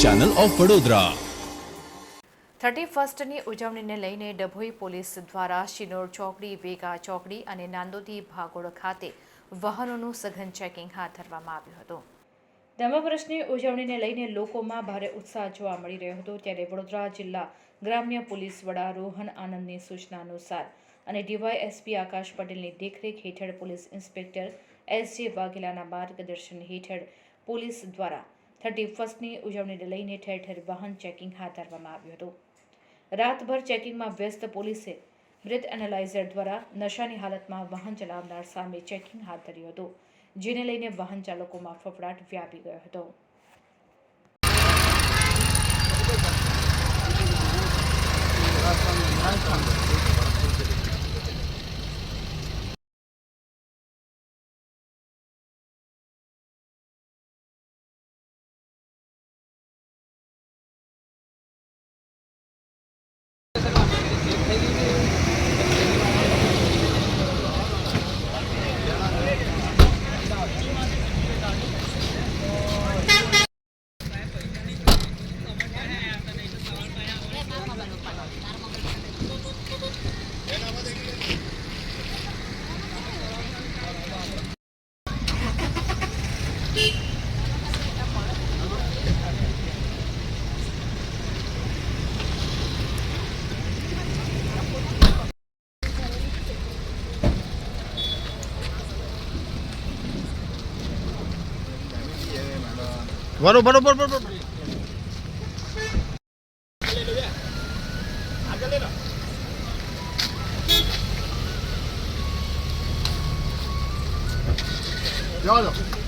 Channel of Vadodara. 31મી ઉજવણીને લઈને Dabhoi police દ્વારા શિનોર ચોકડી, વેગા ચોકડી અને નાંદોદી ભાગોળ ખાતે વાહનોનું સઘન ચેકિંગ હાથ ધરવામાં આવ્યું હતું। ધર્મ વર્ષની ઉજવણીને લઈને લોકોમાં ભારે ઉત્સાહ જોવા મળી રહ્યો હતો। ત્યારે વડોદરા જિલ્લા ગ્રામ્ય પોલીસ વડા રોહન આનંદની સૂચના અનુસાર અને ડીવાયએસપી આકાશ પટેલની દેખરેખ હેઠળ પોલીસ ઇન્સ્પેક્ટર એસજે વાઘેલાના માર્ગદર્શન હેઠળ પોલીસ દ્વારા 31મી ઉજવણીને લઈને ઠેર ઠેર વાહન ચેકિંગ હાથ ધરવામાં આવ્યું હતું। રાતભર ચેકિંગમાં વ્યસ્ત પોલીસે બ્રેથ એનાલાઇઝર દ્વારા નશાની હાલતમાં વાહન ચલાવનાર સામે ચેકિંગ હાથ ધર્યું હતું, જેને લઈને વાહન ચાલકોમાં ફફડાટ વ્યાપી ગયો હતો। बरोबर जाओ